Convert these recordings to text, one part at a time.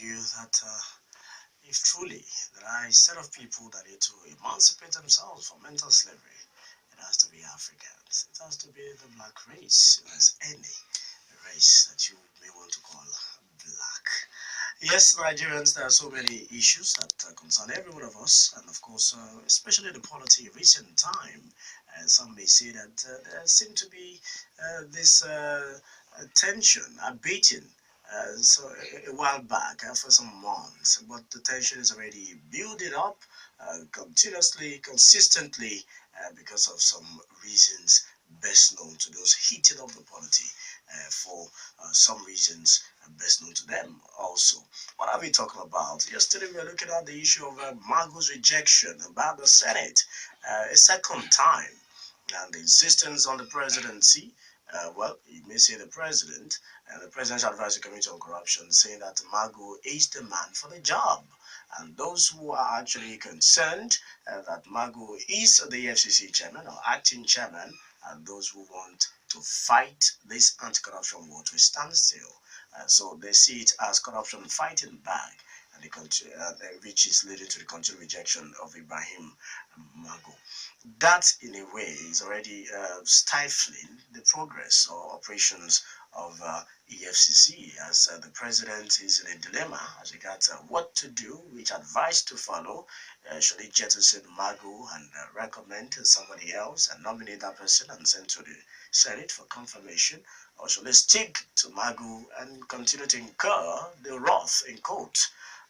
you that if truly there are a set of people that need to emancipate themselves from mental slavery, it has to be Africans. It has to be the black race, if there's any race that you may want to call black. Yes, Nigerians, there are so many issues that concern every one of us, and of course, especially the polity of recent time. Some may say that there seem to be this tension abating. So a while back, for some months, but the tension is already building up continuously, consistently, because of some reasons best known to those heating up the polity for some reasons best known to them also. What are we talking about? Yesterday we were looking at the issue of Margo's rejection by the Senate a second time, and the insistence on the presidency. Well, you may say the president and the Presidential Advisory Committee on Corruption saying that Margo is the man for the job. And those who are actually concerned that Margo is the FCC chairman or acting chairman, and those who want to fight this anti-corruption war to a standstill. So they see it as corruption fighting back, and which is leading to the continued rejection of Ibrahim Mago. That, in a way, is already stifling the progress or operations of EFCC, as the president is in a dilemma as regards what to do, which advice to follow. Should he jettison Mago and recommend somebody else and nominate that person and send to the Senate for confirmation? Or should they stick to Mago and continue to incur the wrath in court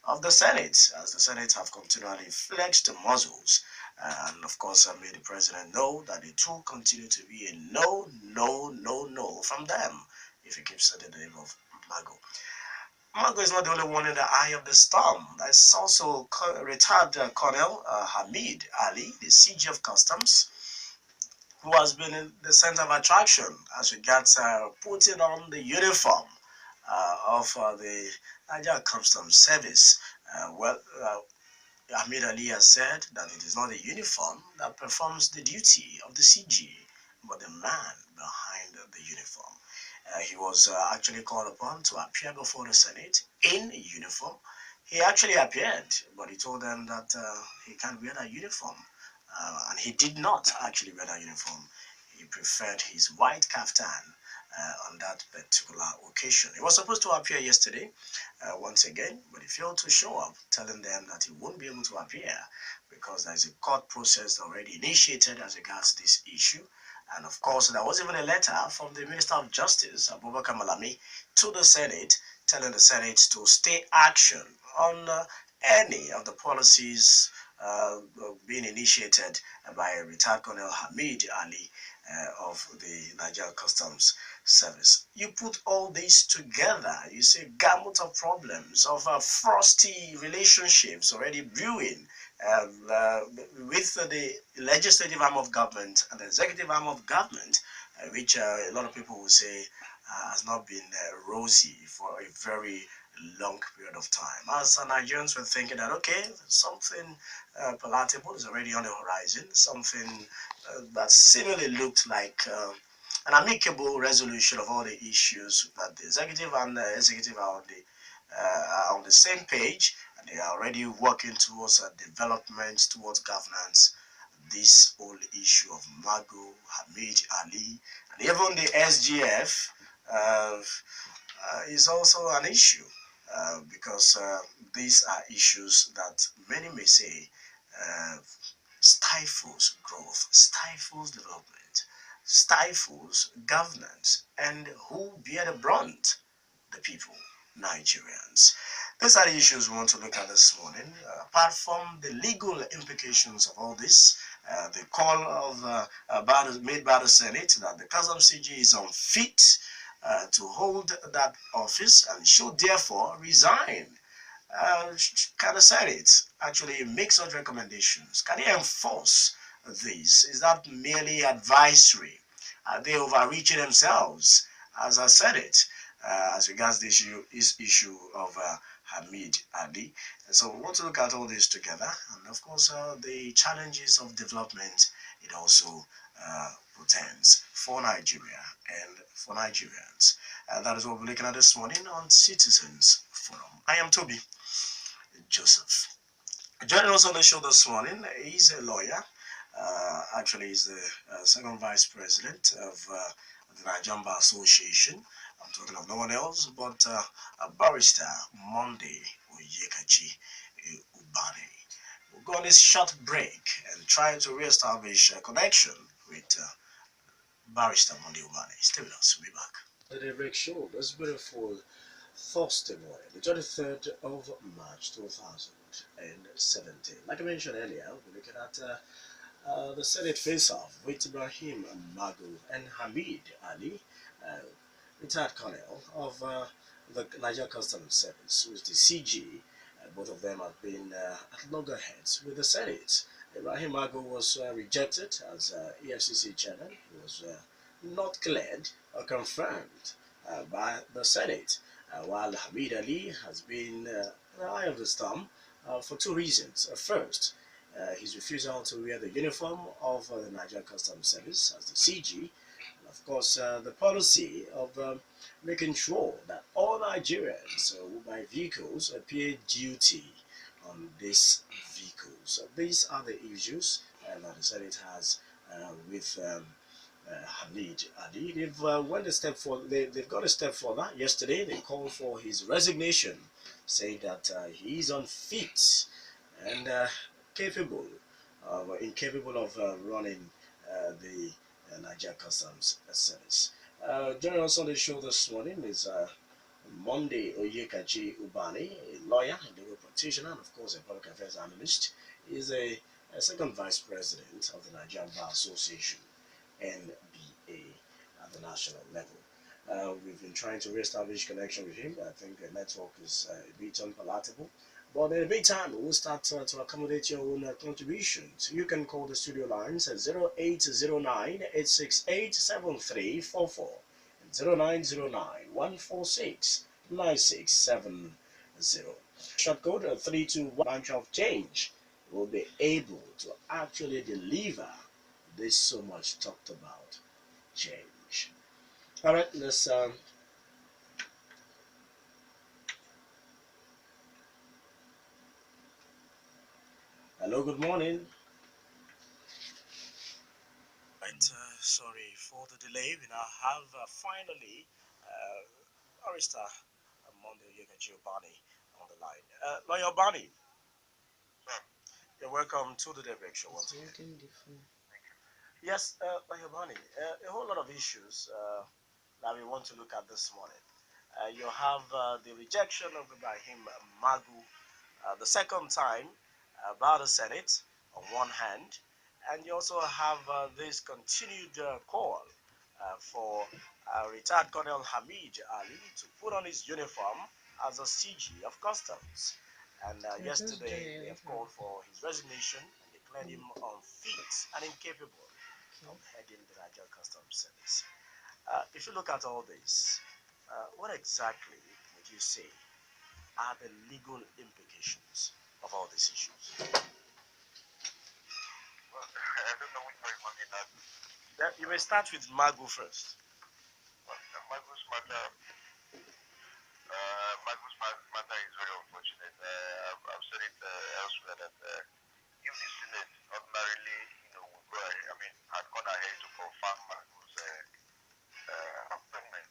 of the Senate, as the Senate have continually flexed the muscles and of course made the president know that it will continue to be a no, no, no, no from them if he keeps saying the name of Mago. Mago is not the only one in the eye of the storm. There's also retired Colonel Hamid Ali, the CG of Customs, who has been in the center of attraction as regards putting on the uniform of the Nigeria Customs Service. Ahmed Ali has said that it is not the uniform that performs the duty of the CG, but the man behind the uniform. He was actually called upon to appear before the Senate in uniform. He actually appeared, but he told them that he can't wear that uniform. And he did not actually wear that uniform. He preferred his white kaftan on that particular occasion. He was supposed to appear yesterday once again, but he failed to show up, telling them that he won't be able to appear because there is a court process already initiated as regards this issue. And of course, there was even a letter from the Minister of Justice, Abubakar Malami, to the Senate, telling the Senate to stay action on any of the policies being initiated by retired Colonel Hamid Ali of the Nigerian Customs Service. You put all this together, you see a gamut of problems, of frosty relationships already brewing with the legislative arm of government and the executive arm of government, which a lot of people will say has not been rosy for a very long period of time. As Nigerians were thinking that, okay, something palatable is already on the horizon, something that seemingly looked like an amicable resolution of all the issues that the executive and the executive are on the same page, and they are already working towards development, towards governance. This whole issue of Mago, Hamid Ali, and even the SGF is also an issue because these are issues that many may say uh, stifles growth, stifles development, stifles governance, and who bear the brunt? The people, Nigerians. These are the issues we want to look at this morning. Apart from the legal implications of all this, the call of made by the Senate that the Kazam CG is unfit to hold that office and should therefore resign. Can the Senate actually make such recommendations? Can they enforce this? Is that merely advisory? Are they overreaching themselves as a Senate as regards the issue of Hamid Ali? And so we want to look at all this together, and of course the challenges of development it also portends for Nigeria and for Nigerians. And that is what we're looking at this morning on Citizens Forum. I am Toby Joseph. Joining us on the show this morning is a lawyer. Actually, he's the second vice president of the Nigerian Bar Association. I'm talking of no one else but barrister Monday Oyekachi Ubani. We'll go on this short break and try to re-establish a connection with barrister Monday Ubani. Stay with us. We'll be back. The Daybreak show this beautiful Thursday morning, the 23rd of March 2017. Like I mentioned earlier, we're looking at the Senate face-off with Ibrahim Magu and Hamid Ali, uh, retired colonel of the Niger Customs Service, who is the CG. Both of them have been at loggerheads with the Senate. Ibrahim Magu was rejected as EFCC chairman. He was not cleared or confirmed by the Senate, while Hamid Ali has been the eye of the storm for two reasons. First, his refusal to wear the uniform of the Niger Customs Service as the CG, and of course the policy of making sure that all Nigerians who buy vehicles pay duty on these vehicles. These are the issues that the Senate has with Hamid Ali. They've went a step for they've got a step further. Yesterday, they called for his resignation, saying that he is unfit and capable, incapable of running the Niger Customs Service. Joining us on the show this morning is Monday Oyekachi Ubani, a lawyer, a legal practitioner, and of course a public affairs analyst. He is a second vice president of the Nigerian Bar Association, NBA, at the national level. We've been trying to re-establish connection with him. I think the network is a bit unpalatable. But in the meantime, we'll start to accommodate your own contributions. You can call the studio lines at 0809 868 7344 and 0909 146 9670. Short code 321 bunch of change will be able to actually deliver this so much talked about change. All right, let's. Hello, good morning. Right, sorry for the delay. We now have finally barrister Monday Yagachi Bani on the line. Lawyer Bani, you're welcome to the Daybreak Show once again. Yes, Lawyer Bani, a whole lot of issues that we want to look at this morning. You have the rejection of Ibrahim Magu the second time by the Senate on one hand, and you also have this continued call for retired Colonel Hamid Ali to put on his uniform as a CG of Customs. And yesterday they have called for his resignation and declared him unfit and incapable of heading the Nigerian Customs Service. If you look at all this, what exactly would you say are the legal implications of all these issues? Well, I don't know which way you want that. You may start with Magu first. Well, Magu's matter is very unfortunate. I've said it elsewhere that if the Senate ordinarily, would go ahead, had gone ahead to confirm Magu's appointment.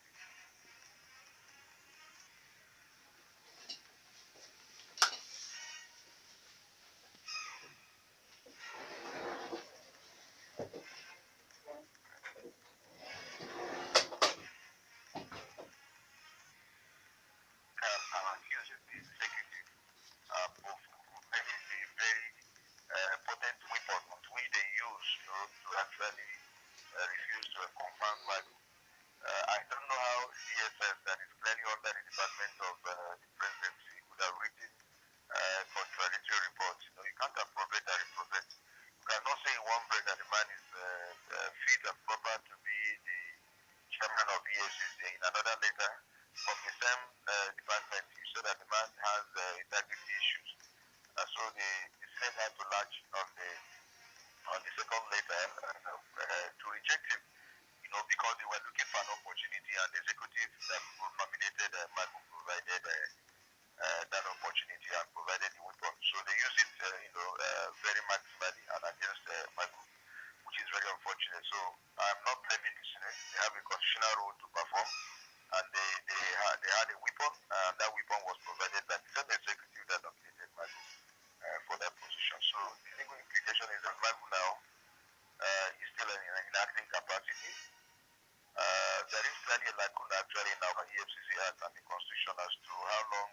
long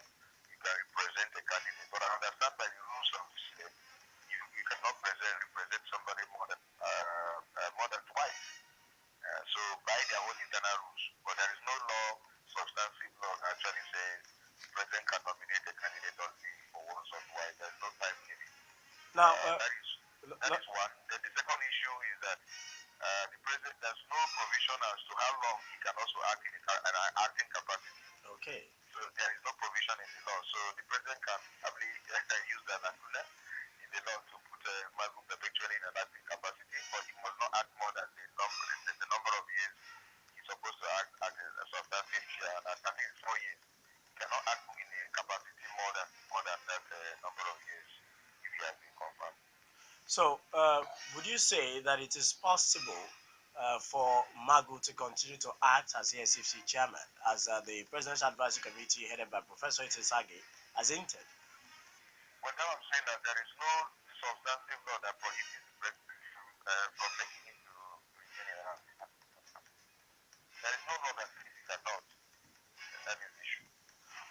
you can represent a candidate. But I understand by the rules of the Senate, you cannot represent somebody more than twice. So by their own internal rules, but there is no law, substantive law that actually says the president can nominate a candidate only for once or twice. There's no time limit. Now, That is one. Then the second issue is that the president, there's no provision as to how long he can also act in an acting capacity. okay. So there is no provision in the law. So the president can probably use that lacuna in the law to put Magu perpetually in an acting capacity, but he must not act more than the number of years he's supposed to act as a substantive chair. And I think it's 4 years. He cannot act in a capacity more than that number of years if he has been confirmed. So, would you say that it is possible for Magu to continue to act as ASFC chairman, as the Presidential Advisory Committee headed by Professor Itisage has hinted? Well, now I'm saying that there is no substantive law that prohibits the president from making him to remain in an acting capacity. There is no law that says he cannot. That is the issue.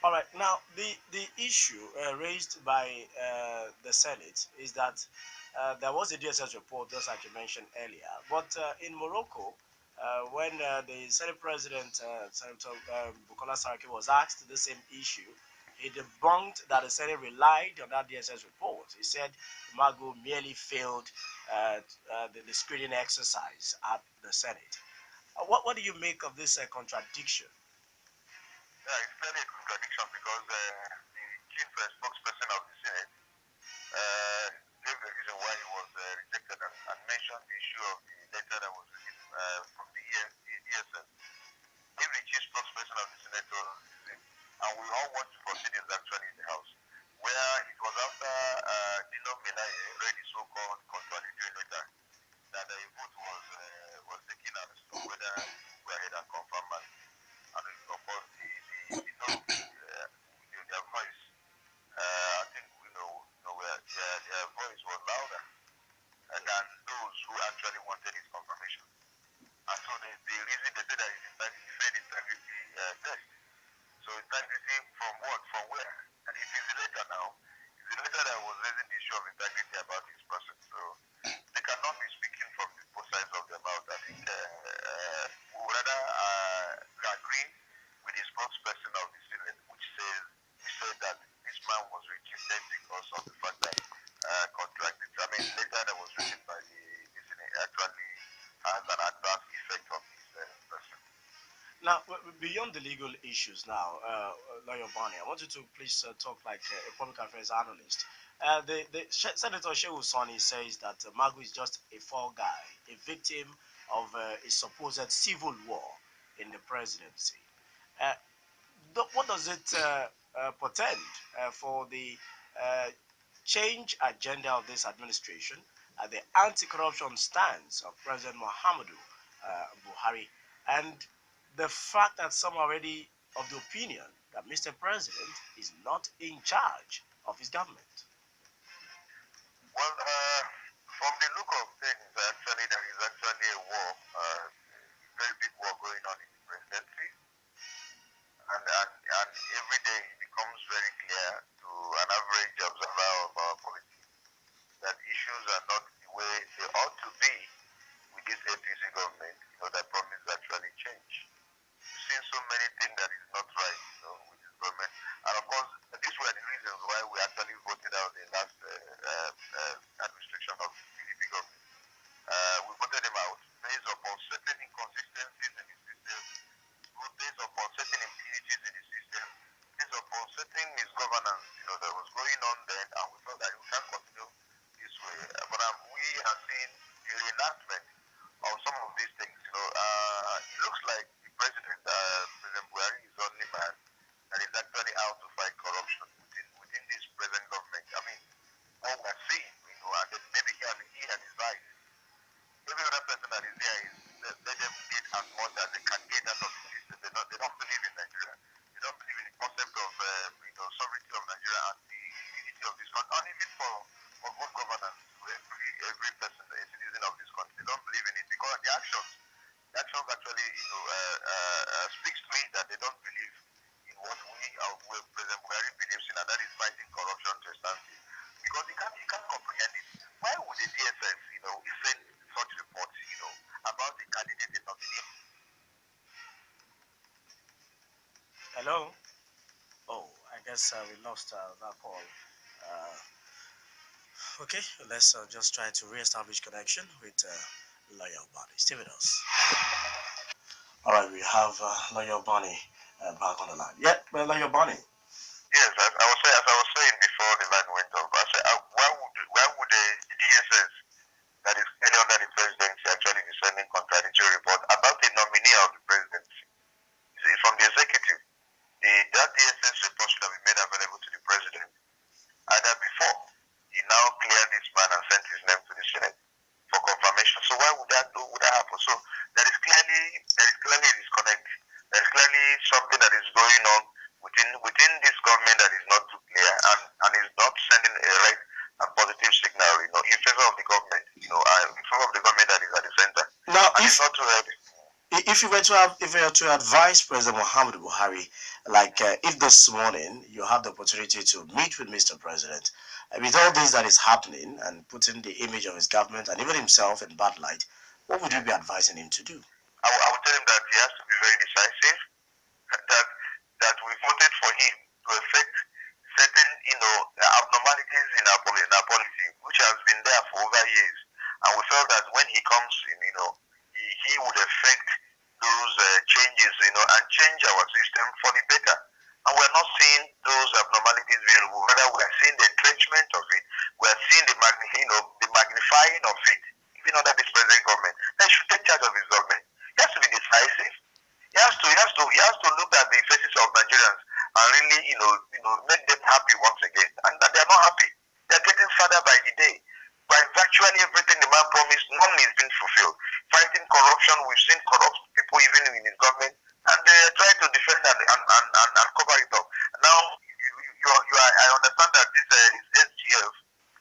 All right. Now, the issue raised by the Senate is that there was a DSS report, just like you mentioned earlier. But in Morocco, when the Senate President, Senator Bukola Saraki, was asked the same issue, he debunked that the Senate relied on that DSS report. He said Magu merely failed the screening exercise at the Senate. What do you make of this contradiction? Yeah, it's clearly a contradiction because the chief spokesperson of the Senate gave the reason why he was rejected and mentioned the issue of the letter that was received from the ESS. If the chief spokesperson of the Senate was and we all watched the proceedings actually in the House, where it was after Dino Melaye read the so-called contradictory letter that a vote was taken as to whether go ahead and confirm and of course the no their voice I think where their voice was louder than those who actually wanted his confirmation. And so the reason they said that is failed integrity test. So integrity from what? From where? And it is the letter now. It's the letter that was raising the issue of integrity about his person. So they cannot be speaking from both sides of their mouth. I think we would rather agree with the spokesperson of the Senate, which said that this man was rejected because of the fact that contracted. I mean, data that was written by the Senate actually has an adverse effect on this person. Now, beyond the legal issues now, Lawyer Barney, I want you to please talk like a public affairs analyst. Senator Shehu Sani says that Magu is just a fall guy, a victim of a supposed civil war in the presidency. Uh, what does it portend for the uh, change agenda of this administration, the anti-corruption stance of President Muhammadu Buhari, and the fact that some are already of the opinion that Mr. President is not in charge of his government? Well, from the look of things, actually, there is actually a war, very big war going on in the presidency. And every day it becomes very clear to an average observer of our politics that issues are not the way they ought to be with this APC government, that promise actually change. We've seen so many things that is not right, with this government. And of course, these were the reasons why we actually voted out the last administration of the PDP government. We voted them out based upon certain inconsistencies in the system, based upon certain impunities in the system, based upon certain misgovernance, that was going on then, and we felt that we can't continue this way. But we have seen the reenactment of some of these things. It looks like the president, President Buhari, is the only man that is actually out to fight corruption within this present government. I mean, what we're seeing, and then maybe he and his wife, every other person that is there is let them get as much as they can get out of the system. They don't believe in Nigeria. They don't believe in the concept of sovereignty of Nigeria yes, we lost that call. Uh, okay, let's just try to re-establish connection with Lawyer Bonnie. Stay with us. All right, we have Lawyer Bonnie back on the line. Yeah, well, Lawyer Bonnie. Yes, as I was saying before the line went off, I said, why would the DSS that is clearly under the presidency actually be sending contradictory report about a nominee of the presidency? See, from the executive, that DSS report should have been made available to the president either before he now cleared this man and sent his name to the Senate for confirmation. So why would that happen? So there is clearly a disconnect. There is clearly something that is going on within this government that is not too clear and is not sending a right and positive signal, in favor of the government, in favor of the government that is at the center. Now, And it's not too early. if you were to have, if you were to advise President Muhammad Buhari, like if this morning you have the opportunity to meet with Mr. President, with all this that is happening and putting the image of his government and even himself in bad light, what would you be advising him to do? I would tell him that he has to be very decisive, that that we voted for him to effect certain, abnormalities in our policy, which has been there for over years. And we felt that when he comes in, he would effect those changes, and change our system for the better. And we're not seeing those abnormalities being removed. Rather, we are seeing the entrenchment of it. We are seeing the magnifying of it, even under this present government. They should take charge of his government. He has to be decisive. He has to look at the faces of Nigerians and really, make them happy once again. And that they are not happy. They are getting further by the day. By virtually everything the man promised, none is being fulfilled. Fighting corruption, we've seen corrupt people even in his government, and they try to defend and cover it up. Now, I understand that this SGF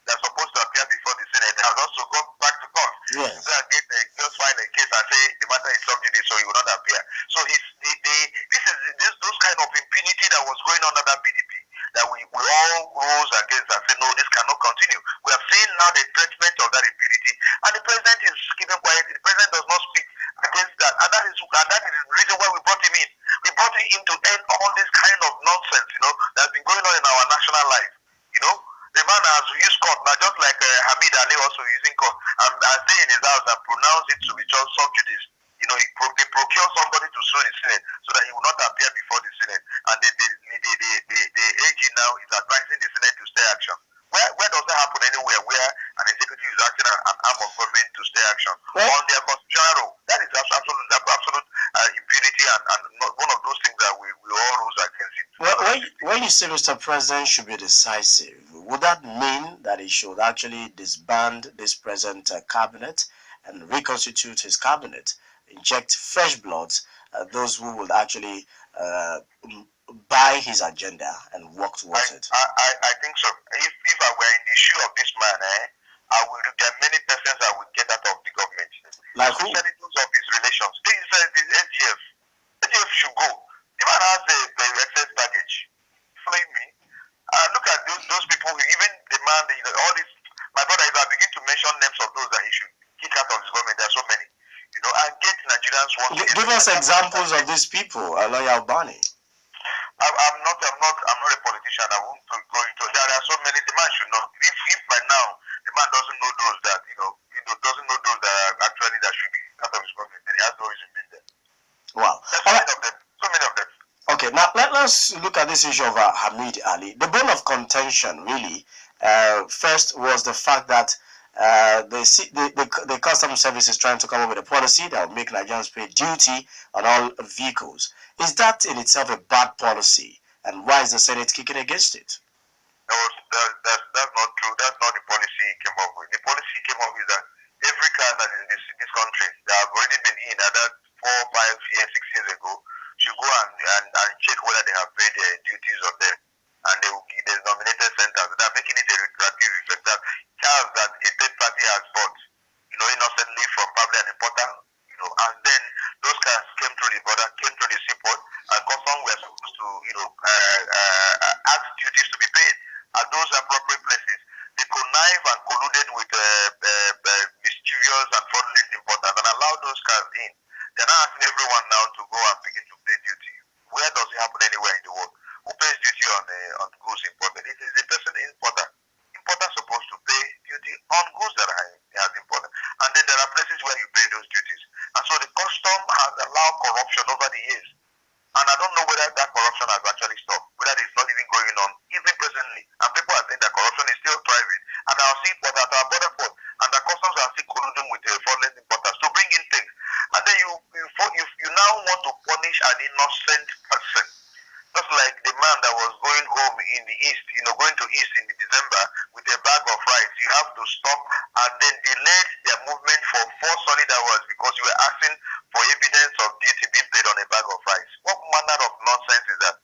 that's supposed to appear before the Senate has also gone back to court. Yes. Just file a case and say the matter is subjudice, so he will not appear. So this those kind of impunity that was going on under PDP, that we all rose against and said, no, this cannot continue. We have seen now the entrenchment of that impunity, and the president is keeping quiet. The president does not speak against that, and that is the reason why we brought him in. We brought him in to end all this kind of nonsense, that's been going on in our national life. The man has used court now, just like Hamid Ali also using court, and stay in his house and pronounce it to be just subjudice. They procure somebody to sue the Senate so that he will not appear before the Senate. And the AG now is advising the Senate to stay action. Where does that happen anywhere where an executive is acting an arm of government to stay action on their constitutional role? That is absolute impunity and one of those things that we all rose against it. Well, when you say Mr. President should be decisive, would that mean that he should actually disband this present cabinet and reconstitute his cabinet, inject fresh blood, those who would actually buy his agenda and work towards it? I think so. If I were in the shoe of this man, there are many persons I would get out of the government. Like who? Especially those of his relations. This SGF. SGF should go. The man has the excess baggage. Follow me? Look at those people, even the man, all this. My brother, if I begin to mention names of those that he should kick out of his government, there are so many. And get Nigerians once again. Give us examples of these people, Lawyer Bonnie. I'm not a politician. I won't go into. There are so many. The man should know. If by now the man doesn't know those that doesn't know those that are actually that should be out of his government, then he has no reason being there. Wow. There's so many of them. So many of them. Okay, now let's look at this issue of Hamid Ali. The bone of contention, really, first was the fact that the customs service is trying to come up with a policy that will make Nigerians pay duty on all vehicles. Is that in itself a bad policy? And why is the Senate kicking against it? No, that's not true. That's not the policy he came up with. The policy he came up with that every car that is in this country that have already been in that 4, 5 years, 6 years ago should go and check whether they have paid their duties on them. And they will give there's nominated centers. They're making it a retroactive effect. That cars that a third party has bought, innocently from probably an importer, and then those cars came through the border, came through the seaport, and customs were supposed to, ask duties to be paid at those appropriate places. They connive and colluded with mischievous and fraudulent importers and allowed those cars in. They're not asking everyone now to go and begin to pay duty. Where does it happen anywhere in the world? Who pays duty on goods imported. It is the person importer. Importer supposed to pay duty on goods that he has imported. And then there are places where you pay those duties. And so the custom has allowed corruption over the years. And I don't know whether that corruption has actually stopped, whether it's not even going on, even presently. And people are saying that corruption is still thriving. And I'll see importers at our border port. And the customs are still colluding with the foreign importers to bring in things. And then you now want to punish an innocent person. Just like the man that was going home in the east, going to east in December with a bag of rice. You have to stop and then delayed their movement for 4 solid hours because you were asking for evidence of duty being paid on a bag of rice. What manner of nonsense is that?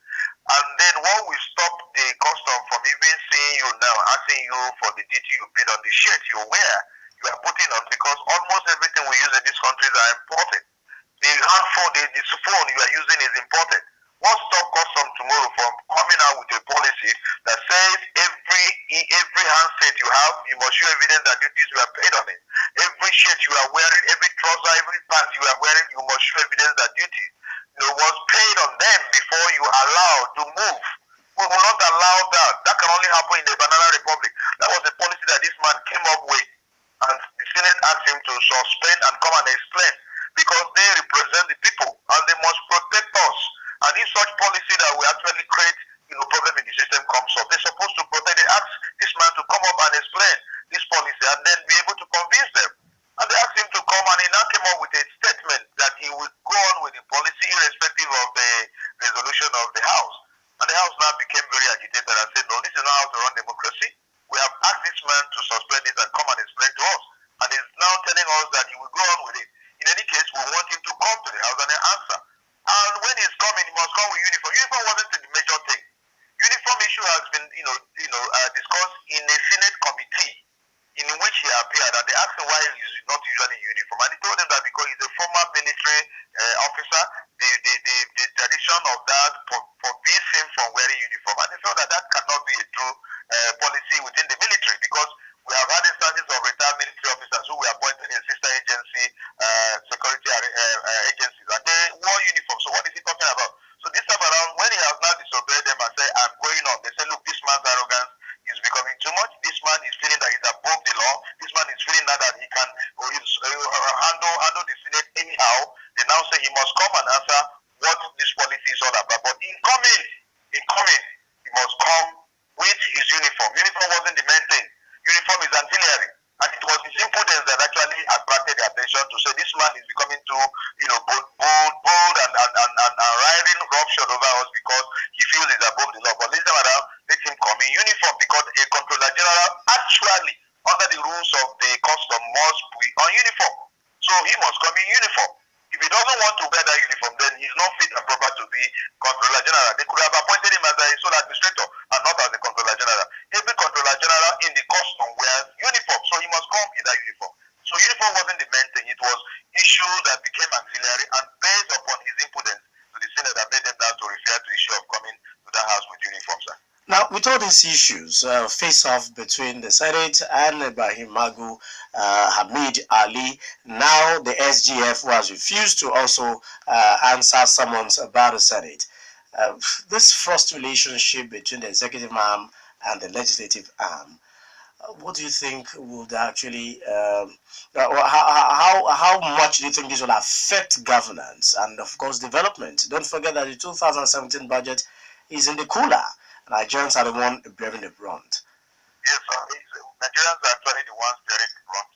And then what will stop the custom from even seeing you now, asking you for the duty you paid on the shirt you wear, you are putting on, because almost everything we use in these countries are imported. The handphone, the phone you are using is imported. What stop custom tomorrow from coming out with a policy that says every handset you have, you must show evidence that duties were paid on it. Every shirt you are wearing, every trouser, every pants you are wearing, you must show evidence that duties was paid on them before you are allowed to move. We will not allow that. That can only happen in the Banana Republic. That was the policy that this man came up with. And the Senate asked him to suspend and come and explain, because they represent the people and they must protect us. And if such policy that will actually create problem in the system comes up, they're supposed to protect. They ask this man to come up and explain this policy and then be able to convince them. And they asked him to come, and he now came up with a statement that he will go on with the policy irrespective of the resolution of the House. And the House now became very agitated and said, no, this is not how to run democracy. We have asked this man to suspend it and come and explain to us. And he's now telling us that he will go on with it. In any case, we want him to come to the House and answer. And when he's coming, he must come with uniform. Uniform wasn't the major thing. Uniform issue has been, discussed in a Senate committee in which he appeared, and they asked him why he's not usually in uniform. And he told them that because he's a former military officer, the tradition of that forbids him from wearing uniform. And they felt that that cannot be a true policy within the military, because we have had instances of retired military officers who were appointed in sister agency, security agencies, and they wore uniform. So what is he talking about? So this time around, when he has now disobeyed them and said, I'm going on, they say, look, this man's arrogance is becoming too much. This man is feeling that he's above the law. This man is feeling now that he can handle the Senate anyhow. They now say he must come and answer what this policy is all about. But in coming, he must come with his uniform. Uniform wasn't the main thing. Uniform is ancillary. And it was his impudence that actually attracted the attention to say this man is becoming too, bold and riding roughshod over us because he feels he's above the law. But this time around, let him come in uniform, because a controller general actually, under the rules of the custom, must be on uniform. So he must come in uniform. If he doesn't want to wear that uniform, then he's not fit and proper to be controller general. They could have appointed him as a sole administrator and not as a controller general. Every controller general in the custom wears uniform, so he must come in that uniform. So uniform wasn't the main thing. It was issue that became auxiliary, and based upon his impudence to the Senate that made them now to refer to the issue of coming to that house with uniform, sir. Now, with all these issues, face-off between the Senate and Ibrahim Magu, Hamid Ali, now the SGF who has refused to also answer summons about the Senate. This first relationship between the executive arm and the legislative arm, what do you think would actually, how much do you think this will affect governance and, of course, development? Don't forget that the 2017 budget is in the cooler. Nigerians are the one bearing the brunt. Yes, Nigerians are actually the ones bearing the brunt.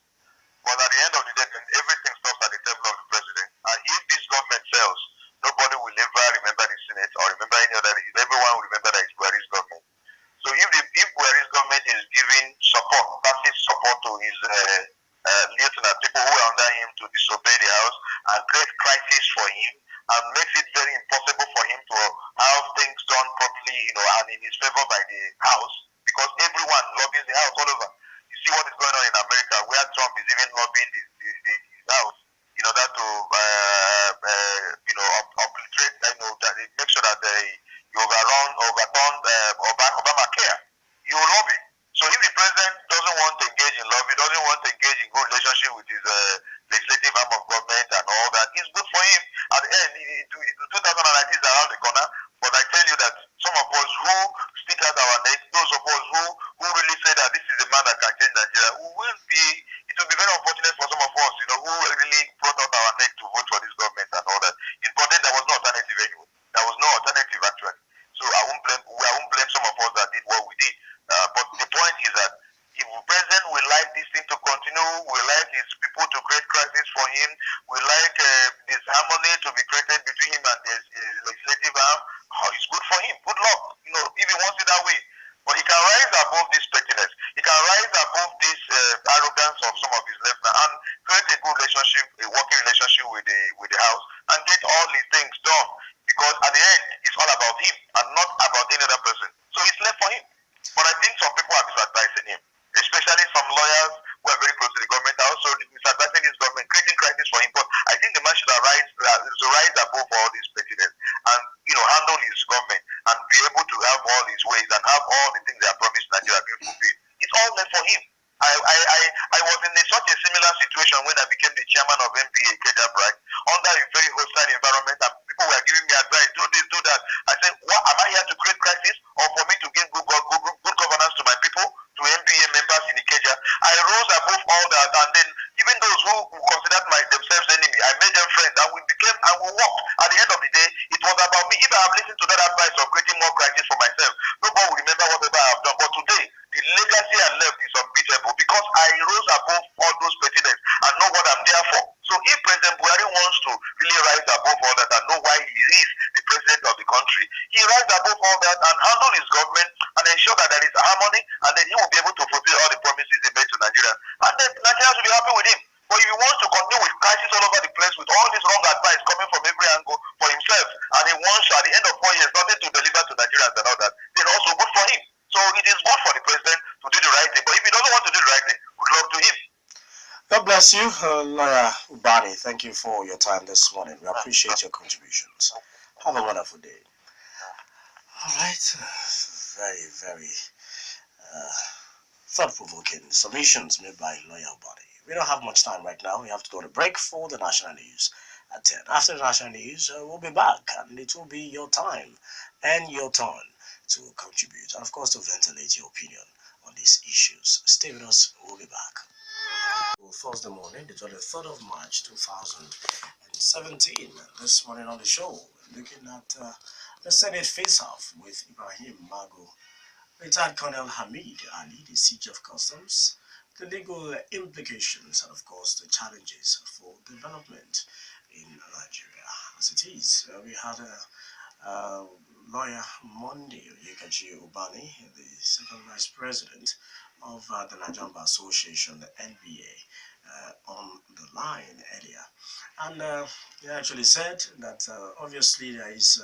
But at the end of the day, everything stops at the table of the president. And if this government fails, nobody will ever remember the Senate or remember any other. Everyone will remember that it's Buhari's government. So if Buhari's government is giving support, passive support to his lieutenant, people who are under him, to disobey the House and create crisis for him, and makes it very impossible for him to have things done properly, and in his favor by the House, because everyone lobbies the House all over. You see what is going on in America, where Trump is even lobbying the House in order to, obliterate, that it make sure that you overturn Obamacare. You lobby. So if the president doesn't want to engage in lobby, doesn't want to engage in good relationship with his legislative arm of government and all that, it's good for him. At the end, 2019 is around the corner, but I tell you that some of us who stick out our what we did. But the point is that if the president will like this thing to continue, will like his people to create crisis for him, will like this harmony to be created between him and his legislative arm, it's good for him. Good luck. If he wants it that way. But he can rise above this pettiness. He can rise above this arrogance of some of his left and create a good relationship, a working relationship with the house, and get all his things done. Because at the end, it's all about him and not about any other person. So it's left for him. But I think some people are misadvising him, especially some lawyers who are very close to the government are also misadvising this government, creating crisis for him. But I think the man should rise above all this pettiness and handle his government and be able to have all his ways and have all the things they have promised Nigeria being fulfilled. It's all left for him. I was in such a similar situation when I became the chairman of NBA Daybreak under a very hostile environment, and people were giving me advice, do this, do that. I said, what am I here to create crisis or for me to give good governance to my people, to NBA members in Ikeja? I rose above all that, and then even those who considered themselves enemy, I made them friends, and we worked. At the end of the day, it was about me. If I have listened to that advice of creating more crisis for myself, nobody will remember whatever I have done. But today, the legacy I left is unbeatable because I rose above all those pettiness and know what I'm there for. So if President Buhari wants to really rise above all that and know why he is the president of the country, he rise above all that and handle his government and ensure that there is harmony, and then he will be able to fulfill all the promises he made to Nigerians. And then Nigerians will be happy with him. But if he wants to continue with crisis all over the place with all this wrong advice coming from every angle for himself, and he wants at the end of 4 years nothing to deliver to Nigerians and all that, then also good for him. So it is good for the president to do the right thing. But if he doesn't want to do the right thing, good luck to him. God bless you, Lawyer Ubani. Thank you for your time this morning. We appreciate your contributions. Have a wonderful day. All right. Very, very thought-provoking submissions made by Lawyer Ubani. We don't have much time right now. We have to go to break for the national news at 10. After the national news, we'll be back, and it will be your time and your turn to contribute, and of course to ventilate your opinion on these issues. Stay with us. We'll be back. Thursday morning, the 23rd of March 2017. This morning on the show, looking at the Senate face-off with Ibrahim Mago, retired Colonel Hamid Ali, the Chief of Customs, the legal implications, and of course the challenges for development in Nigeria. As it is, we had lawyer Monday Yekachi Ubani, the second vice president of the Nigerian Bar Association, the NBA, on the line earlier. And he actually said that obviously there is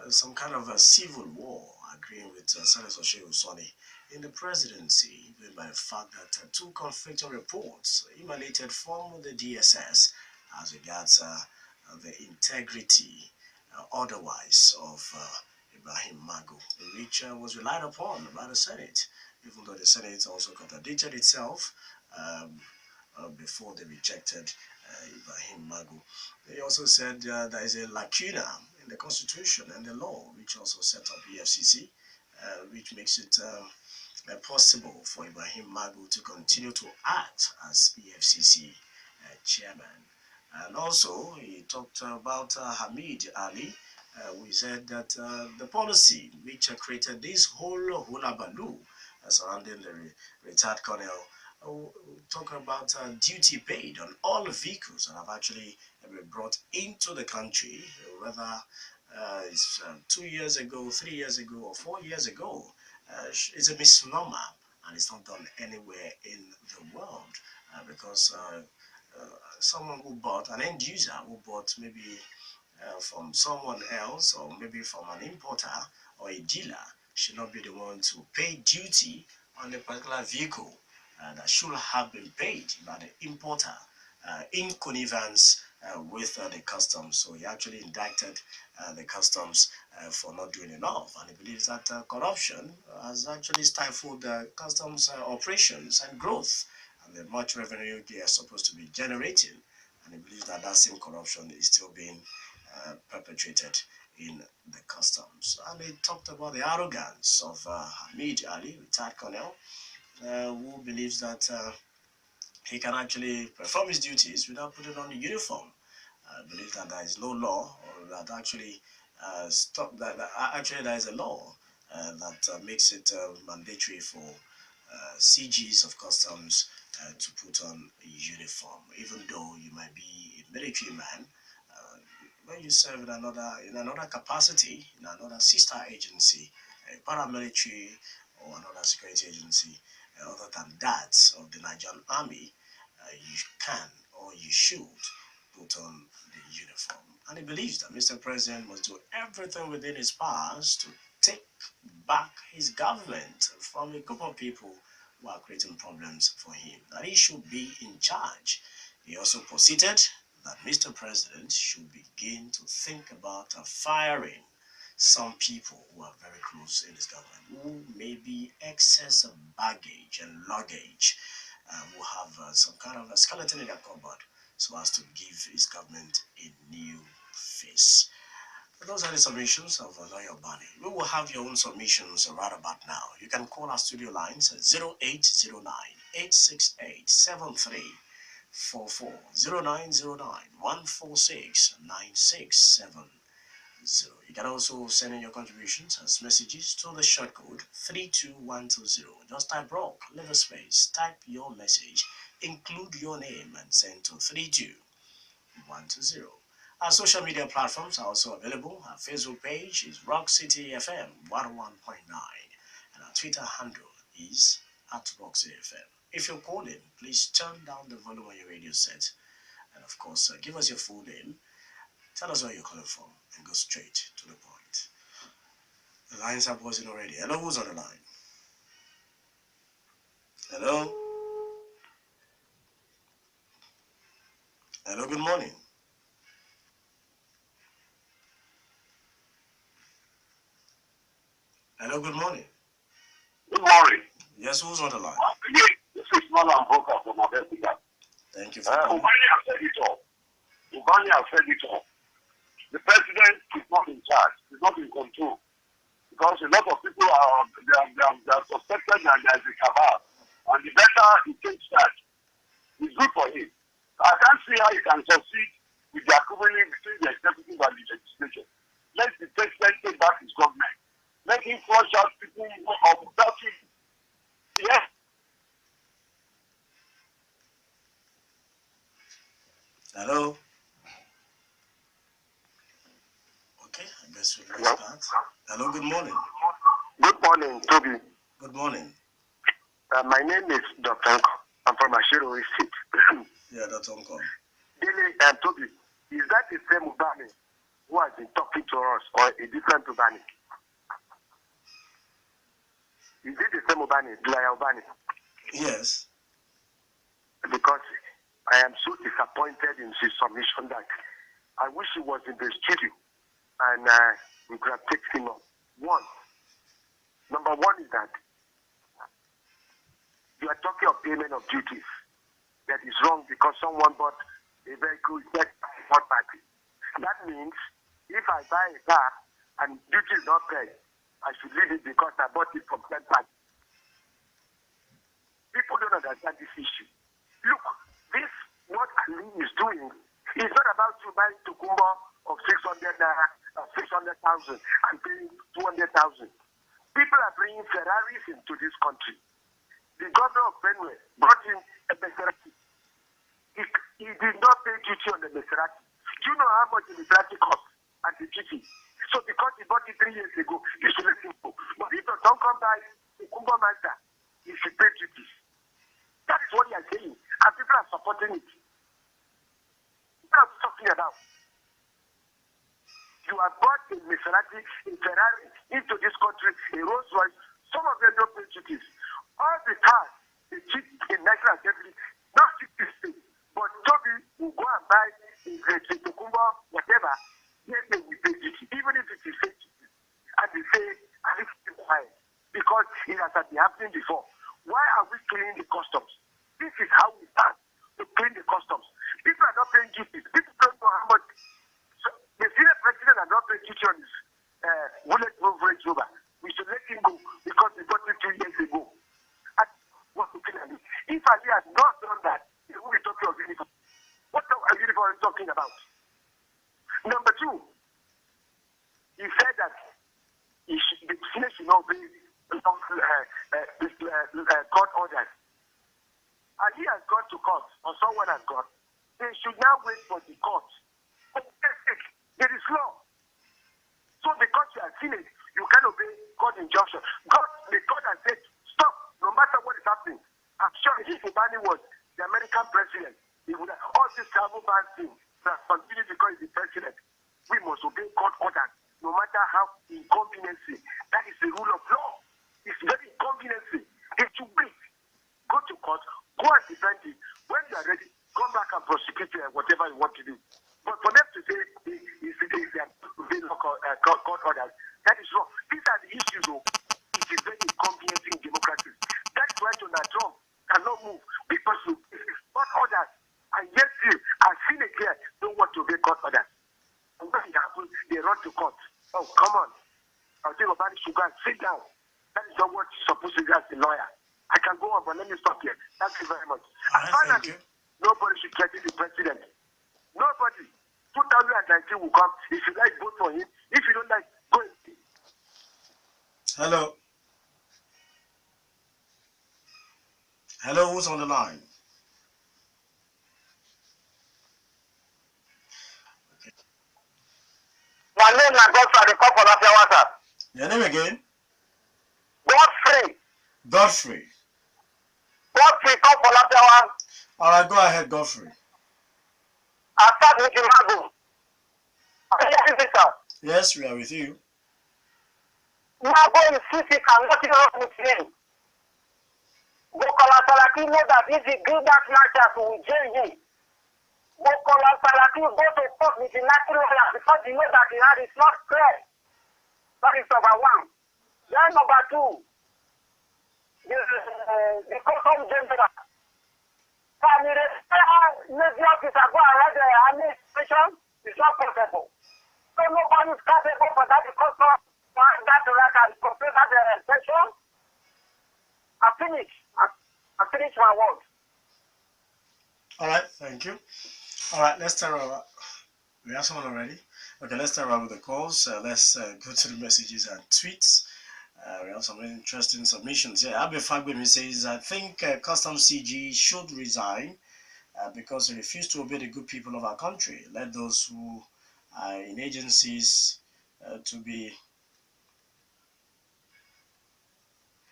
some kind of a civil war, agreeing with Senator Shehu Sani in the presidency, given by the fact that two conflicting reports emanated from the DSS as regards the integrity otherwise of Ibrahim Mago, which was relied upon by the Senate, even though the Senate also contradicted itself before they rejected Ibrahim Mago. They also said there is a lacuna in the Constitution and the law, which also set up EFCC, which makes it possible for Ibrahim Mago to continue to act as EFCC chairman. And also, he talked about Hamid Ali. We said that the policy which created this whole hullabaloo surrounding the retired colonel, talking about duty paid on all vehicles that have actually been brought into the country, whether it's 2 years ago, 3 years ago, or 4 years ago, is a misnomer, and it's not done anywhere in the world because someone who bought, an end user who bought maybe from someone else or maybe from an importer or a dealer should not be the one to pay duty on a particular vehicle that should have been paid by the importer in connivance with the customs. So he actually indicted the customs for not doing enough, and he believes that corruption has actually stifled the customs operations and growth, and the much revenue they are supposed to be generating, and he believes that that same corruption is still being perpetrated in the customs. And he talked about the arrogance of Hamid Ali, retired colonel, who believes that he can actually perform his duties without putting on the uniform. I believe that there is no law, or that actually stop that. Actually, there is a law that makes it mandatory for CGs of customs to put on a uniform, even though you might be a military man. Uh, when you serve in another capacity, in another sister agency, a paramilitary or another security agency, other than that of the Nigerian Army, you can or you should put on the uniform. And he believes that Mr. President must do everything within his powers to take back his government from a group of people who are creating problems for him, that he should be in charge. He also proceeded that Mr. President should begin to think about firing some people who are very close in his government, who may be excess of baggage and luggage, who have some kind of a skeleton in their cupboard, so as to give his government a new face. Those are the submissions of Lawyer Bani. We will have your own submissions right about now. You can call our studio lines at 0809 868 7344, 0909 146 9670. You can also send in your contributions as messages to the short code 32120. Just type rock, leave a space, type your message, include your name, and send to 32120. Our social media platforms are also available. Our Facebook page is Rock City FM 101.9, and our Twitter handle is at Rock City FM. If you're calling, please turn down the volume on your radio set, and of course, give us your full name. Tell us where you're calling from and go straight to the point. The lines are buzzing already. Hello, who's on the line? Hello? Hello, good morning. Hello, good morning. Good morning. Yes, who's on the line? This is Malam Boka from America. Thank you for calling. Ubani has said it all. Ubani has said it all. The president is not in charge. He's not in control. Because a lot of people are suspected that there is a cabal. And the better he takes charge, it's good for him. I can't see how he can succeed with the equivalent between the executive and the legislature. Let the president take back his government. Let him flush out people of that thing. Yes. Hello? Okay, I guess we lost that. Hello, good morning. Good morning, Toby. Good morning. My name is Dr. I'm from Ashiro State. Yeah, Dr. Uncle. Billy and Toby, is that the same Ubani who has been talking to us or a different Ubani? Is it the same Ubani, Dwyer Ubani? Yes. Because I am so disappointed in his submission that I wish he was in the studio and we could have taken him up. Number one is that you are talking of payment of duties. That is wrong because someone bought a vehicle that third party. That means if I buy a car and duty is not paid, I should leave it because I bought it from third party. People don't understand this issue. Look, this what Ali is doing is not about you buying Tukumba of 600,000 and paying 200,000. People are bringing Ferraris into this country. The governor of Benue brought in a Maserati. He did not pay duty on the Maserati. Do you know how much the Maserati costs and the duty? So because he bought it 3 years ago, he should let him go. But if you don't come by the Kumba Master, he should pay duties. That is what he is saying. And people are supporting it. What are we talking about? You have bought a Maserati, a Ferrari into this country, a Rolls Royce. Some of them don't pay duties. All the cars, they cheap in National Assembly, not duties. But Toby will go and buy a Tokumba, whatever, then they will pay duty, even if it is fake duty. And they say, and it's quiet. Because it has been happening before. Why are we cleaning the customs? This is how we start to clean the customs. People are not paying duties. People don't know how much. So the senior president has not paid duty on his bulletproof Range Rover. We should let him go because he bought it 2 years ago. And what's looking at it? If Ali had not done that, he would be talking of uniform. What are uniform talking about? Number two, he said that the senior should not pay court orders, and he has gone to court, or someone has gone, they should now wait for the court. For God's sake, there is law. So because you are Senate, you can obey court injunction. The court has said, stop, no matter what is happening. I'm sure if Obama was the American president, he would have all this travel ban thing that continues because he's the president. We must obey court orders, no matter how inconveniencing. That is the rule of law. It's very inconveniencing. They should wait. Go to court, go and defend it. When you are ready, come back and prosecute whatever you want to do. But for them to say they are obeying court orders, that is wrong. These are the issues, though. It is very inconveniencing in democracy. That's why Donald Trump cannot move, because you court orders, and yet still, as Senate here, don't want to obey court orders. And when it happens, they run to court. Oh, come on. I'll tell you about it, should go and sit down. That is not what you're supposed to do as a lawyer. I can go on, but let me stop here. Thank you very much. And finally, nobody should threaten the president. Nobody. 2019 will come. If you like, vote for him. If you don't like, go and see. Hello. Hello, who's on the line? My name is Godfrey. The call for that WhatsApp. Your name again? Godfrey. Godfrey. Godfrey, call for that WhatsApp. All right, go ahead, Godfrey. I start with Mago. Yes, we are with you. Mago is physical, nothing wrong with him. Bokola Salaki know that if he do that matches with JG, Bokola Salaki go to court with the national lawyer because he knows that the hand is not clear. That is number one. Then number two, the custom general. Family Navy officer go around the administration is not possible. So nobody is capable for that because that right and complete that session. I finish my work. All right, thank you. All right, let's start around. We have someone already. Okay, let's start around with the calls. Let's go to the messages and tweets. We have some interesting submissions. Yeah, Abe Fagbemi says, I think Customs CG should resign because he refused to obey the good people of our country. Let those who are in agencies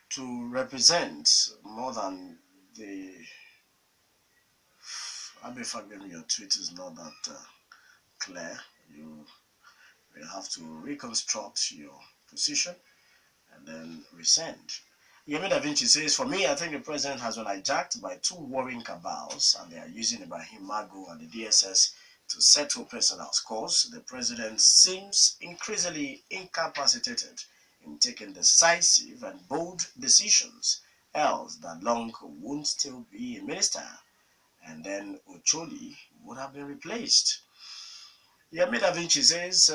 to represent more than the Abe Fagbemi, your tweet is not that clear. You will have to reconstruct your position and then resend. Yemi Da Vinci says, for me, I think the president has been hijacked by two warring cabals, and they are using Ibrahim Mago and the DSS to settle personal scores. The president seems increasingly incapacitated in taking decisive and bold decisions, else that Long won't still be a minister, and then Ocholi would have been replaced. Yemi Da Vinci says,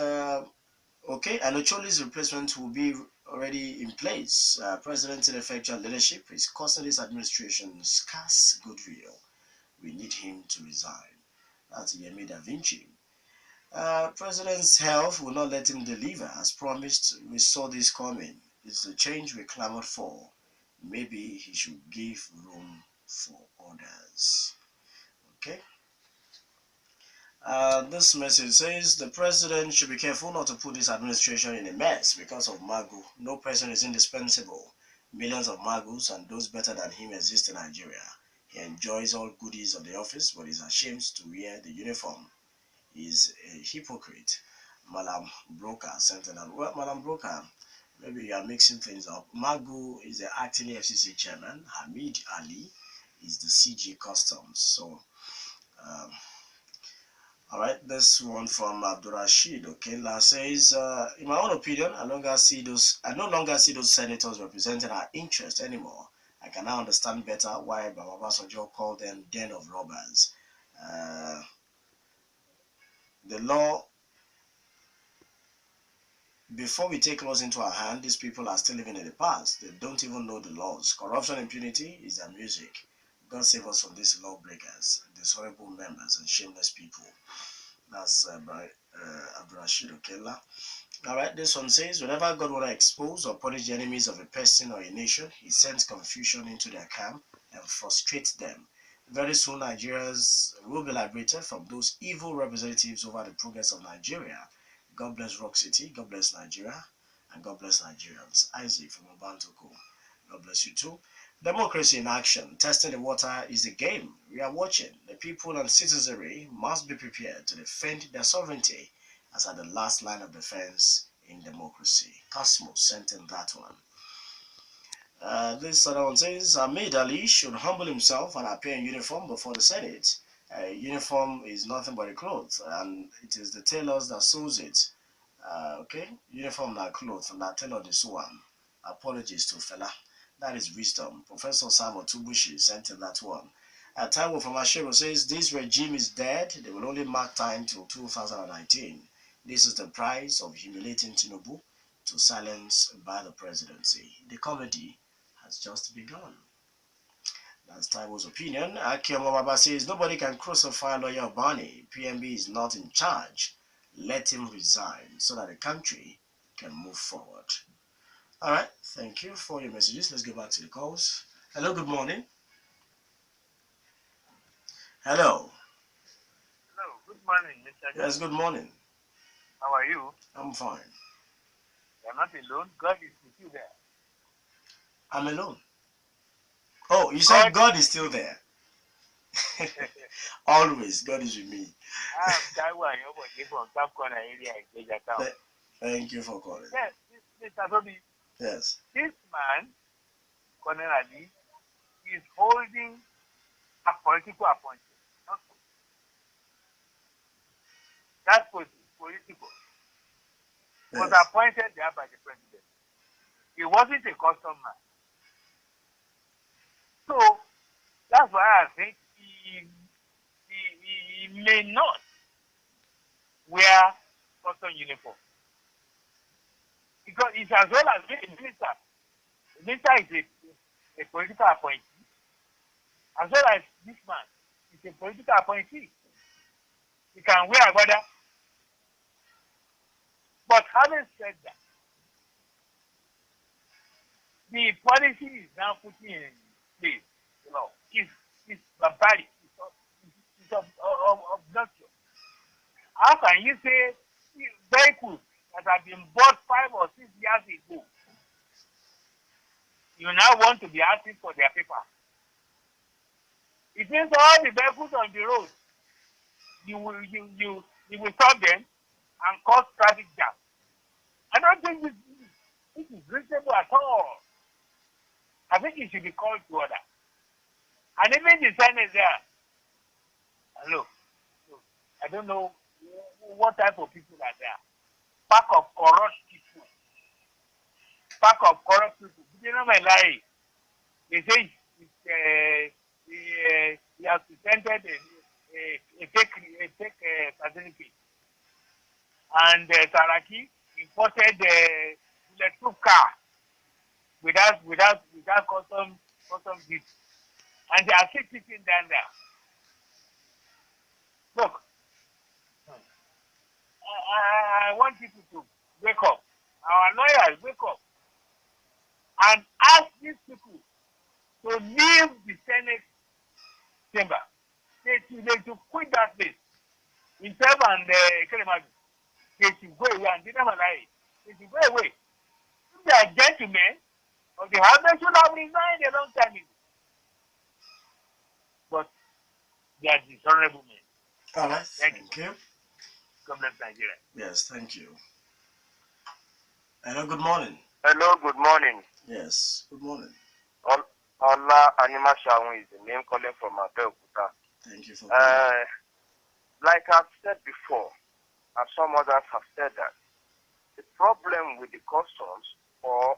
okay, and Ocholi's replacement will be already in place. President's ineffectual leadership is costing this administration scarce goodwill. We need him to resign. That's Yemi Da Vinci. President's health will not let him deliver. As promised, we saw this coming. It's the change we clamored for. Maybe he should give room for others. Okay. This message says the president should be careful not to put this administration in a mess because of Magu. No person is indispensable. Millions of Magus and those better than him exist in Nigeria. He enjoys all goodies of the office but is ashamed to wear the uniform. He is a hypocrite. Malam Broker Sentinel. Well, Malam Broker, maybe you are mixing things up. Magu is the acting FCC chairman. Hamid Ali is the CG Customs. So, all right, this one from Abdurrashid Okela says, in my own opinion, I no longer see those senators representing our interest anymore. I can now understand better why Baba Basojo called them den of robbers. The law, before we take laws into our hand, these people are still living in the past. They don't even know the laws. Corruption, impunity is their music. God save us from these lawbreakers, these horrible members and shameless people. That's by Abdurrashid Okela. Alright, this one says, whenever God want to expose or punish the enemies of a person or a nation, he sends confusion into their camp and frustrates them. Very soon, Nigerians will be liberated from those evil representatives over the progress of Nigeria. God bless Rock City, God bless Nigeria, and God bless Nigerians. Isaac from Obantoko, God bless you too. Democracy in action, testing the water is the game we are watching. The people and citizenry must be prepared to defend their sovereignty as at the last line of defense in democracy. Cosmos sent in that one. This other one says, Ahmed Ali should humble himself and appear in uniform before the Senate. Uniform is nothing but a cloth, and it is the tailors that sews it. Okay, uniform na cloth, na tailor the sew am. Apologies to fella. That is wisdom. Professor Samuel Tubushi sent in that one. Taiwo from Ashero says, this regime is dead. They will only mark time till 2019. This is the price of humiliating Tinubu to silence by the presidency. The comedy has just begun. That's Taiwo's opinion. Akiyama Baba says, nobody can crucify lawyer Barney. PMB is not in charge. Let him resign so that the country can move forward. All right, thank you for your messages. Let's go back to the calls. Hello, good morning. Hello. Hello, good morning, Mr. Yes, good morning. How are you? I'm fine. You're not alone. God is with you there. I'm alone. Oh, you said God is still there. Always, God is with me. I'm Taiwan, from South Corner area in Geja Town. Thank you for calling. Yes, Mr. Toby, Yes. this man, Colonel Ali, is holding a political appointment. That was political. Yes. Was appointed there by the president. He wasn't a custom man. So that's why I think he may not wear custom uniform. Because it's as well as being a minister. The minister is a political appointee. As well as this man is a political appointee. He can wear a brother. But having said that, the policy is now putting in place, is barbaric, it's obnoxious. How can you say vehicles that have been bought 5 or 6 years ago, you now want to be asking for their paper? It means all the vehicles on the road, you will stop them and cause traffic jam. I don't think this is reasonable at all. I think it should be called to order. And even the Senate there, look, I don't know what type of people are there. Pack of corrupt people. Pack of corrupt people. You know my lie. They say he has presented a fake certificate. And Saraki imported a bulletproof car without custom duty. And they are still sitting down there. Look, I want people to wake up. Our lawyers, wake up. And ask these people to leave the Senate chamber. They should quit that place. Himself and Keremadu. They should go away and they should go away. If they are gentlemen of the house, they should have resigned a long time ago. But they are dishonorable men. All right. Thank you. God bless Nigeria. Yes, thank you. Hello, good morning. Hello, good morning. Yes, good morning. Allah Anima Shawun is the name calling from Abeokuta. Thank you for like I've said before, and some others have said that, the problem with the customs or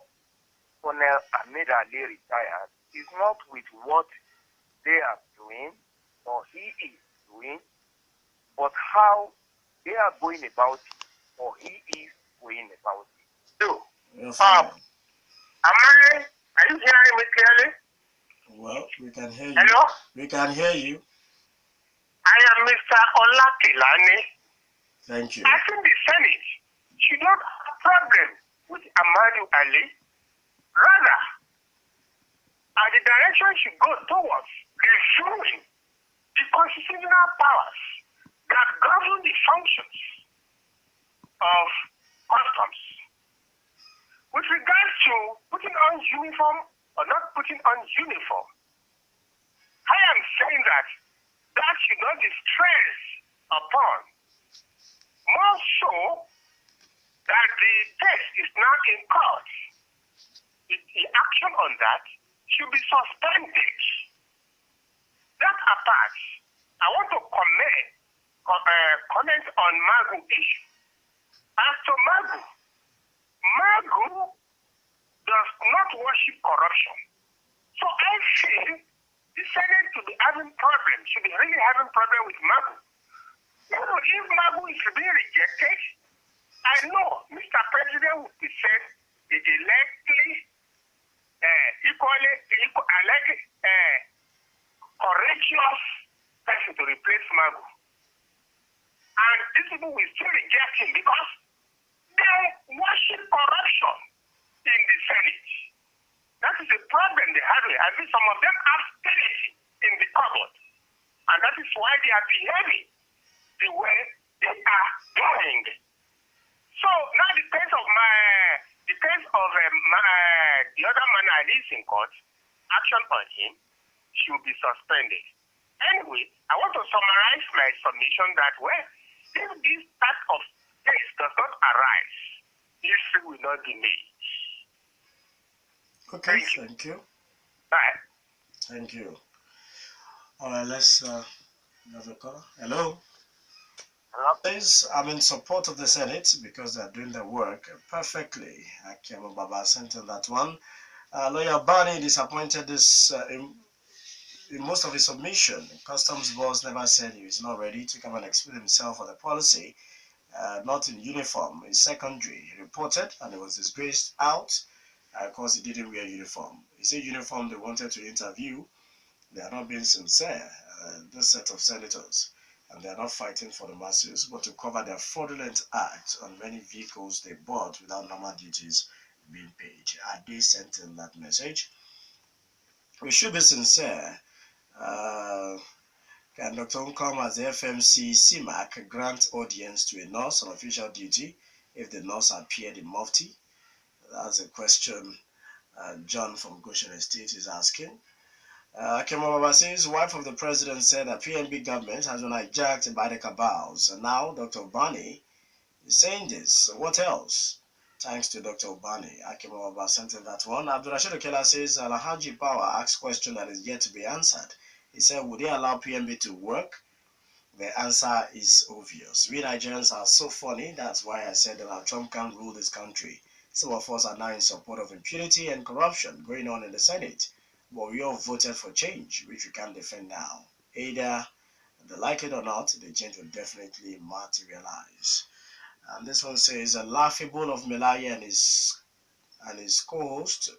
Colonel Ahmed Ali retired is not with what they are doing or he is doing, but how they are going about it or he is going about it. So, are you hearing me clearly? Well, we can hear you. Hello? We can hear you. I am Mr. Olakilani. Thank you. I think the Senate should not have problem with Ahmadu Ali. Rather, the direction should go towards reviewing the constitutional powers that govern the functions of customs. With regards to putting on uniform or not putting on uniform, I am saying that should not be stressed upon. More so that the case is now in court. The action on that should be suspended. That apart, I want to comment on Magu issue. As to Magu does not worship corruption. So I feel the Senate should be having problems, should be really having problem with Magu. If Magu is being rejected, I know Mr. President would be said is a likely, courageous person to replace Magu. And these people will still reject him because they worship corruption in the Senate. That is a problem they have. I think some of them have skeleton in the cupboard. And that is why they are behaving the way they are doing. So now the case of the other man I is in court, action on him should be suspended. Anyway, I want to summarize my submission that if this type of case does not arise, history will not be made. Okay, thank you. Bye. Thank you. All right, let's have a caller. Hello. I'm in support of the Senate because they're doing their work perfectly. Akiama Baba sent in that one. Lawyer Barney disappointed this in most of his submission. Customs boss never said he was not ready to come and explain himself on the policy. Not in uniform, in secondary. He reported and he was disgraced out. Of course, he didn't wear uniform. He said uniform they wanted to interview. They are not being sincere, this set of senators. And they are not fighting for the masses, but to cover their fraudulent acts on many vehicles they bought without normal duties being paid. Are they sent in that message? We should be sincere. Can Dr. Nkom as the FMC CMAC grant audience to a nurse on official duty if the nurse appeared in mufti? That's a question John from Goshen Estate is asking. Kemaba says, wife of the president said that PNB government has been hijacked by the cabals. And now Dr. Bani is saying this. What else? Thanks to Dr. Bani. Akimaba sent in that one. Abdurrashid Okela says, Alhaji Power asks question that is yet to be answered. He said, would they allow PNB to work? The answer is obvious. We Nigerians are so funny. That's why I said that Trump can't rule this country. Some of us are now in support of impunity and corruption going on in the Senate. But we all voted for change, which we can't defend now. Either they like it or not, the change will definitely materialize. And this one says, a laughable of Melaya and his co-host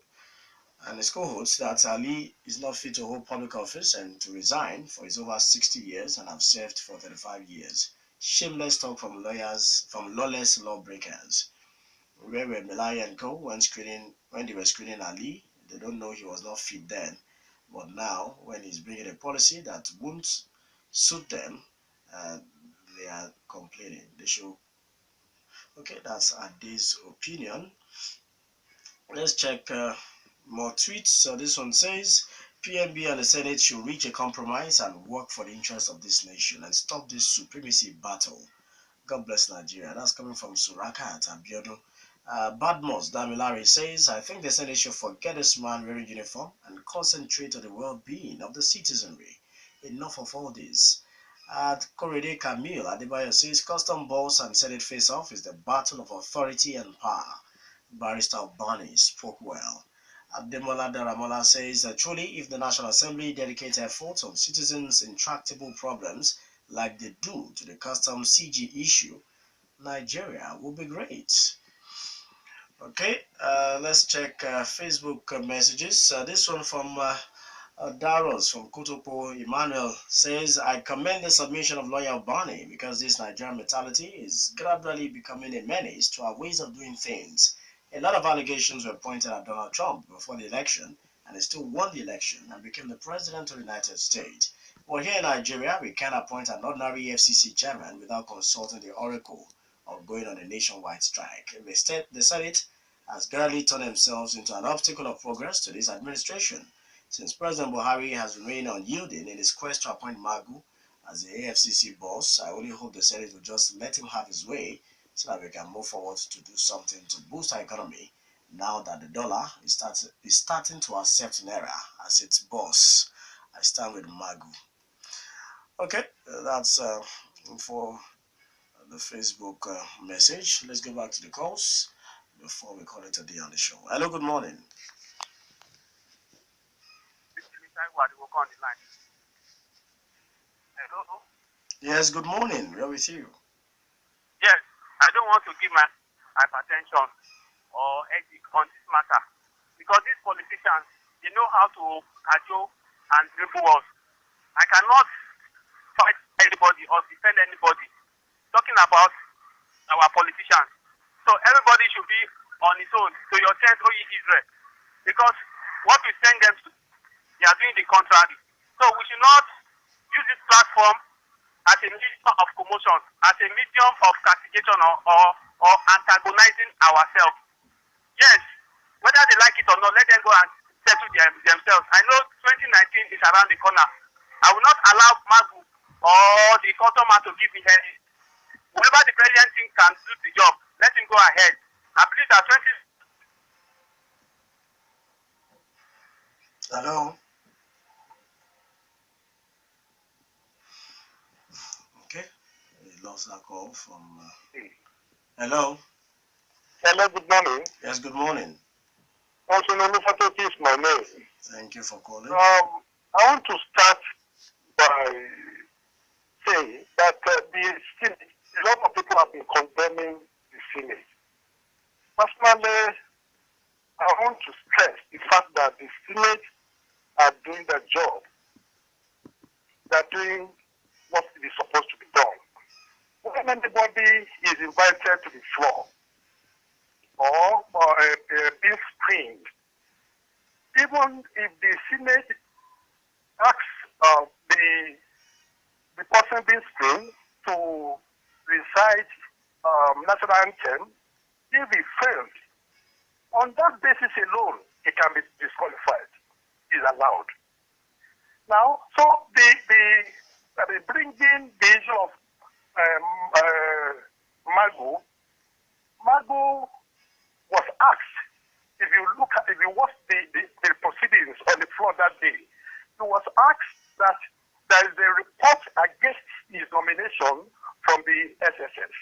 that Ali is not fit to hold public office and to resign for his over 60 years and have served for 35 years. Shameless talk from lawless lawbreakers. Where were Melaya and co when they were screening Ali? They don't know he was not fit then. But now, when he's bringing a policy that won't suit them, they are complaining. They should. Okay, that's Ade's opinion. Let's check more tweets. So this one says, PNB and the Senate should reach a compromise and work for the interests of this nation and stop this supremacy battle. God bless Nigeria. That's coming from Suraka at Abiodun. Badmos Damilari says, I think the Senate should forget this man wearing uniform and concentrate on the well-being of the citizenry. Enough of all this. Korede Camille Adebayo says, custom boss and Senate face-off is the battle of authority and power. Barrister Bani spoke well. Ademola Daramola says, truly, if the National Assembly dedicates efforts on citizens' intractable problems like they do to the custom CG issue, Nigeria will be great. Okay, let's check Facebook messages. This one from Daros from Kotopo, Emmanuel says, I commend the submission of lawyer Barney because this Nigerian mentality is gradually becoming a menace to our ways of doing things. A lot of allegations were pointed at Donald Trump before the election, and he still won the election and became the president of the United States. Well, here in Nigeria, we can't appoint an ordinary FCC chairman without consulting the oracle or going on a nationwide strike. The Senate has gradually turned themselves into an obstacle of progress to this administration. Since President Buhari has remained unyielding in his quest to appoint Magu as the AFCC boss, I only hope the Senate will just let him have his way so that we can move forward to do something to boost our economy now that the dollar is starting to accept Naira as its boss. I stand with Magu. Okay, that's for the Facebook message. Let's go back to the calls before we call it a day on the show. Hello, good morning. Hello? Yes, good morning. We're with you. Yes, I don't want to give my hypertension or ethic on this matter because these politicians, they know how to cajole and dribble us. I cannot fight anybody or defend anybody talking about our politicians. So everybody should be on his own. So your chance, O ye Israel. Because what we send them to, they are doing the contrary. So we should not use this platform as a medium of commotion, as a medium of castigation or antagonizing ourselves. Yes, whether they like it or not, let them go and settle themselves. I know 2019 is around the corner. I will not allow Magu or the customer to give me head. Whoever the president thinks can do the job, let him go ahead. I believe that 20. Hello. Okay, we lost that call from. Hello. Hello, good morning. Yes, good morning. Also, Nolufato is my name. Thank you for calling. I want to start by saying that a lot of people have been condemning the Senate. Personally, I want to stress the fact that the Senate are doing their job. They're doing what is supposed to be done. When anybody is invited to the floor or being screened, even if the Senate asks the person being screened to recite national anthem, if he failed, on that basis alone, he can be disqualified. Is allowed. Now, so they bring in the issue of Magu. Magu was asked, if you watch the proceedings on the floor that day, he was asked that there is a report against his nomination from the SSS.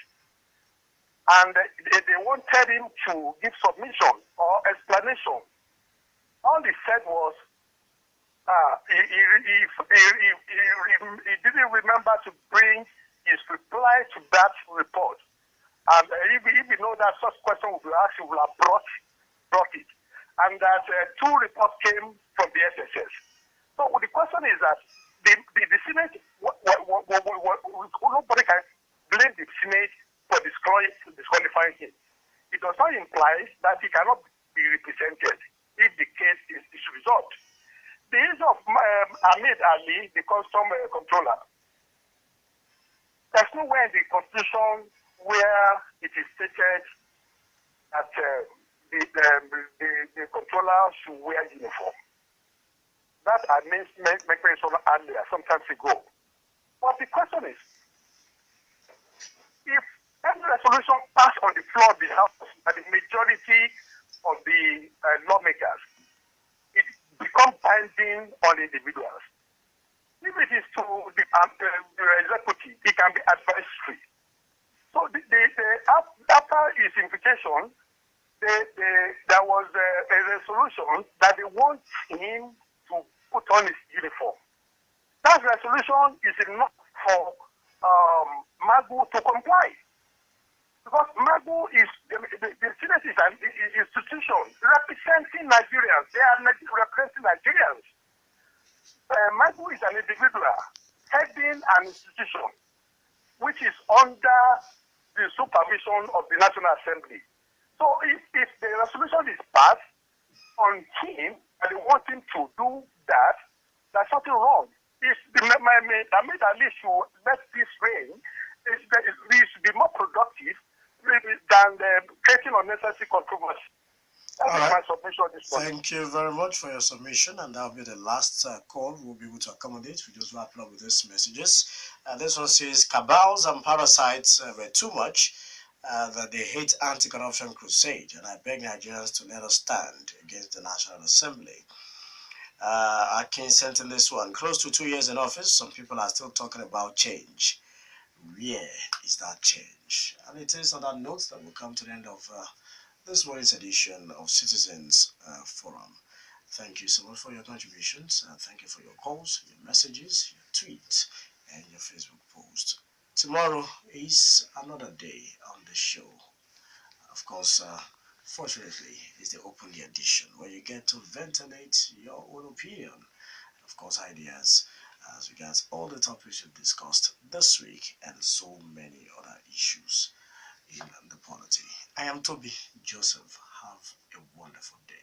And they wanted him to give submission or explanation. All he said was, he didn't remember to bring his reply to that report. And if you know that such question will be asked, he will have brought it. And that two reports came from the SSS. So the question is that the Senate, nobody can blame the Senate for disqualifying him. It does not imply that he cannot be represented if the case is resolved. The issue of Ahmed Ali, the custom controller, there's nowhere in the constitution where it is stated that the controller should wear uniform. That I mentioned earlier, sometimes ago. But the question is, if any resolution passed on the floor of the House by the majority of the lawmakers, it becomes binding on individuals. If it is to the executive, it can be advisory. So after his invitation, there was a resolution that they want him to put on his uniform. That resolution is enough for Magu to comply. Because Magu is, the Senate is an institution representing Nigerians. They are representing Nigerians. Michael is an individual heading an institution which is under the supervision of the National Assembly. So if the resolution is passed on him and they want him to do that, there's something wrong. If the that means at least you let this reign, we should be more productive than creating unnecessary controversy. That All is right. my submission this morning. Thank you very much for your submission, and that'll be the last call we'll be able to accommodate. We just wrap up with these messages. This one says cabals and parasites were too much, that they hate anti-corruption crusade, and I beg Nigerians to let us stand against the National Assembly. Akin sent in this one. Close to 2 years in office, some people are still talking about change. Where is that change? And it is on that note that we'll come to the end of this morning's edition of Citizens Forum. Thank you so much for your contributions. Thank you for your calls, your messages, your tweets, and your Facebook post. Tomorrow is another day on the show. Of course, fortunately, it's the open edition where you get to ventilate your own opinion. Of course, ideas as regards all the topics you've discussed this week and so many other issues in the polity. I am Toby Joseph. Have a wonderful day.